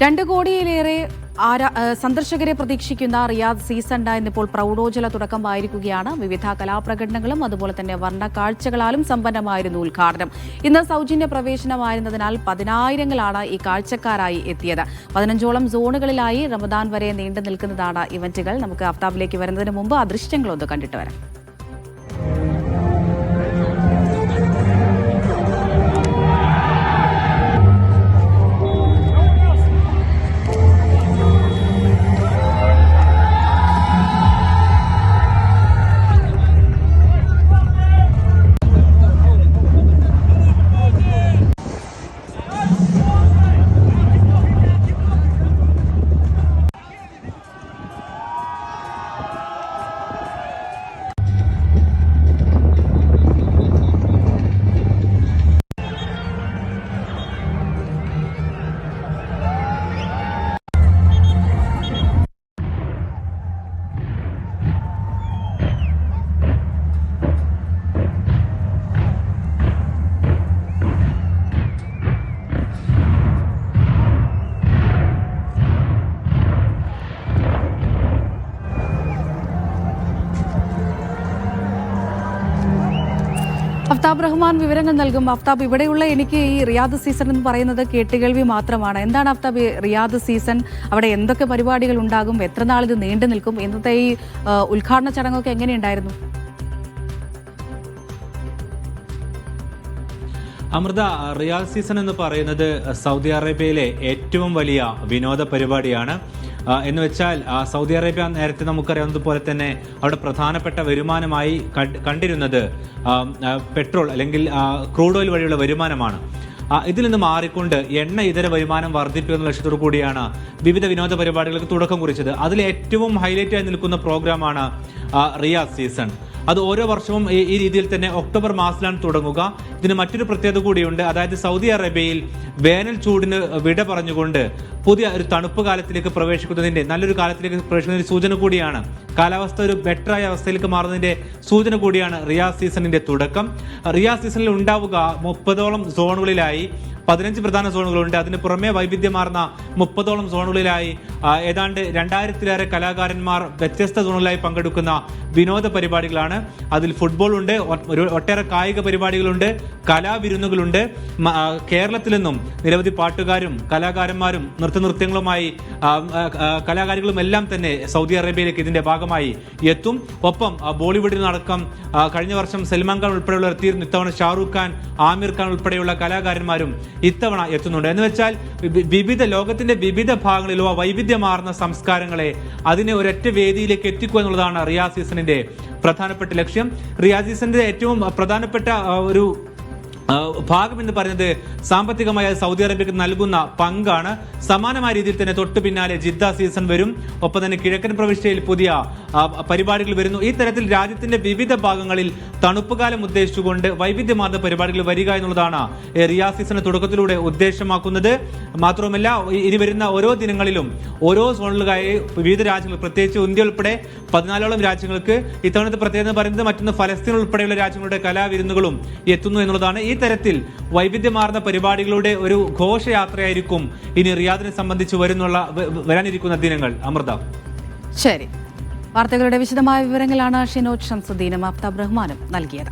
2 കോടിയിലേറെ സന്ദർശകരെ പ്രതീക്ഷിക്കുന്ന റിയാദ് സീസൺ 9 ഇന്നിപ്പോൾ പ്രൗഢോജ്വല തുടക്കമായിരിക്കുകയാണ്. വിവിധ കലാപ്രകടനങ്ങളും അതുപോലെ തന്നെ വർണ്ണ കാഴ്ചകളാലും സമ്പന്നമായിരുന്നു ഉദ്ഘാടനം. ഇന്ന് സൗജന്യ പ്രവേശനമായിരുന്നതിനാൽ 10,000-ങ്ങളാണ് ഈ കാഴ്ചക്കാരായി എത്തിയത്. 15ഓളം സോണുകളിലായി റമദാൻ വരെ നീണ്ടു നിൽക്കുന്നതാണ് ഇവന്റുകൾ. നമുക്ക് ആഫ്താബിലേക്ക് വരുന്നതിന് മുമ്പ് ആ ദൃശ്യങ്ങളൊന്ന് കണ്ടിട്ട് വരാം. അഫ്താബ് റഹ്മാൻ വിവരങ്ങൾ നൽകും. അഫ്താബ്, ഇവിടെയുള്ള എനിക്ക് ഈ റിയാദ് സീസൺ എന്ന് പറയുന്നത് കേട്ടുകേൾവി മാത്രമാണ്. എന്താണ് അഫ്താബ് റിയാദ് സീസൺ? അവിടെ എന്തൊക്കെ പരിപാടികൾ ഉണ്ടാകും? എത്ര നാളിത് നീണ്ടു നിൽക്കും? ഇന്നത്തെ ഈ ഉദ്ഘാടന ചടങ്ങൊക്കെ എങ്ങനെയുണ്ടായിരുന്നു? അമൃത, റിയാദ് സീസൺ എന്ന് പറയുന്നത് സൗദി അറേബ്യയിലെ ഏറ്റവും വലിയ വിനോദ പരിപാടിയാണ്. എന്ന് വെച്ചാൽ സൗദി അറേബ്യ നേരത്തെ നമുക്കറിയാവുന്നതുപോലെ തന്നെ അവിടെ പ്രധാനപ്പെട്ട വരുമാനമായി കണ്ടിരുന്നത് പെട്രോൾ അല്ലെങ്കിൽ ക്രൂഡ് ഓയിൽ വഴിയുള്ള വരുമാനമാണ്. ഇതിൽ നിന്ന് മാറിക്കൊണ്ട് എണ്ണ ഇതര വരുമാനം വർദ്ധിപ്പിക്കുക എന്ന ലക്ഷ്യത്തോടു കൂടിയാണ് വിവിധ വിനോദ പരിപാടികൾക്ക് തുടക്കം കുറിച്ചത്. അതിൽ ഏറ്റവും ഹൈലൈറ്റ് ആയി നിൽക്കുന്ന പ്രോഗ്രാമാണ് റിയാദ് സീസൺ. അത് ഓരോ വർഷവും ഈ രീതിയിൽ തന്നെ ഒക്ടോബർ മാസത്തിലാണ് തുടങ്ങുക. ഇതിന് മറ്റൊരു പ്രത്യേകത കൂടിയുണ്ട്. അതായത് സൗദി അറേബ്യയിൽ വേനൽ ചൂടിന് വിട പറഞ്ഞുകൊണ്ട് പുതിയ ഒരു തണുപ്പ് കാലത്തിലേക്ക് പ്രവേശിക്കുന്നതിന്റെ നല്ലൊരു കാലത്തിലേക്ക് പ്രവേശിക്കുന്നതിന്റെ സൂചന കൂടിയാണ്. കാലാവസ്ഥ ഒരു ബെറ്ററായ അവസ്ഥയിലേക്ക് മാറുന്നതിന്റെ സൂചന കൂടിയാണ് റിയാദ് സീസണിന്റെ തുടക്കം. റിയാദ് സീസണിൽ ഉണ്ടാവുക 30ഓളം സോണുകളിലായി 15 പ്രധാന സോണുകളുണ്ട്. അതിന് പുറമെ വൈവിധ്യമാർന്ന 30ഓളം സോണുകളിലായി ഏതാണ്ട് 2000-ലേറെ കലാകാരന്മാർ വ്യത്യസ്ത സോണുകളിലായി പങ്കെടുക്കുന്ന വിനോദ പരിപാടികളാണ്. അതിൽ ഫുട്ബോൾ ഉണ്ട്, ഒട്ടേറെ കായിക പരിപാടികളുണ്ട്, കലാവിരുന്നുകളുണ്ട്. കേരളത്തിൽ നിന്നും നിരവധി പാട്ടുകാരും കലാകാരന്മാരും നൃത്യങ്ങളുമായി കലാകാരികളും എല്ലാം തന്നെ സൗദി അറേബ്യയിലേക്ക് ഇതിന്റെ ഭാഗമായി എത്തും. ഒപ്പം ബോളിവുഡിൽ നടക്കം കഴിഞ്ഞ വർഷം സൽമാൻ ഖാൻ ഉൾപ്പെടെയുള്ള എത്തിയിരുന്നു. ഇത്തവണ ഷാറൂഖ് ഖാൻ, ആമിർ ഖാൻ ഉൾപ്പെടെയുള്ള കലാകാരന്മാരും ഇത്തവണ എത്തുന്നുണ്ട്. എന്ന് വെച്ചാൽ ലോകത്തിന്റെ വിവിധ ഭാഗങ്ങളിലോ വൈവിധ്യമാർന്ന സംസ്കാരങ്ങളെ അതിനെ ഒരൊറ്റ വേദിയിലേക്ക് എത്തിക്കുക എന്നുള്ളതാണ് റിയാദ് സീസണിന്റെ പ്രധാനപ്പെട്ട ലക്ഷ്യം. റിയാദ് സീസണിന്റെ ഏറ്റവും പ്രധാനപ്പെട്ട ഒരു ഭാഗം എന്ന് പറയുന്നത് സാമ്പത്തികമായ സൗദി അറേബ്യക്ക് നൽകുന്ന പങ്കാണ്. സമാനമായ രീതിയിൽ തന്നെ തൊട്ടു പിന്നാലെ ജിദ്ദ സീസൺ വരും. ഒപ്പം തന്നെ കിഴക്കൻ പ്രവിശ്യയിൽ പുതിയ പരിപാടികൾ വരുന്നു. ഈ തരത്തിൽ രാജ്യത്തിന്റെ വിവിധ ഭാഗങ്ങളിൽ തണുപ്പുകാലം ഉദ്ദേശിച്ചുകൊണ്ട് വൈവിധ്യമാർന്ന പരിപാടികൾ വരിക എന്നുള്ളതാണ് റിയാദ് സീസൺ തുടക്കത്തിലൂടെ ഉദ്ദേശമാക്കുന്നത്. മാത്രവുമല്ല, ഇനി വരുന്ന ഓരോ ദിനങ്ങളിലും ഓരോ സോണുകളിലായി വിവിധ രാജ്യങ്ങൾ, പ്രത്യേകിച്ച് ഇന്ത്യ ഉൾപ്പെടെ 14ഓളം രാജ്യങ്ങൾക്ക് ഇത്തവണത്തെ പ്രത്യേകത പറയുന്നത് മറ്റൊന്ന് ഫലസ്തീൻ ഉൾപ്പെടെയുള്ള രാജ്യങ്ങളുടെ കലാവിരുന്നുകളും എത്തുന്നു എന്നുള്ളതാണ്. ഈ തരത്തിൽ വൈവിധ്യമാർന്ന പരിപാടികളുടെ ഒരു ഘോഷയാത്രയായിരിക്കും ഇനി റിയാദിനെ സംബന്ധിച്ച് വരാനിരിക്കുന്ന ദിനങ്ങൾ. അമൃത, ശരി. വാർത്തകളുടെ വിശദമായ വിവരങ്ങളാണ് ഷിനോജ് ഷംസുദ്ദീനും അഫ്താബ് റഹ്മാനും നൽകിയത്.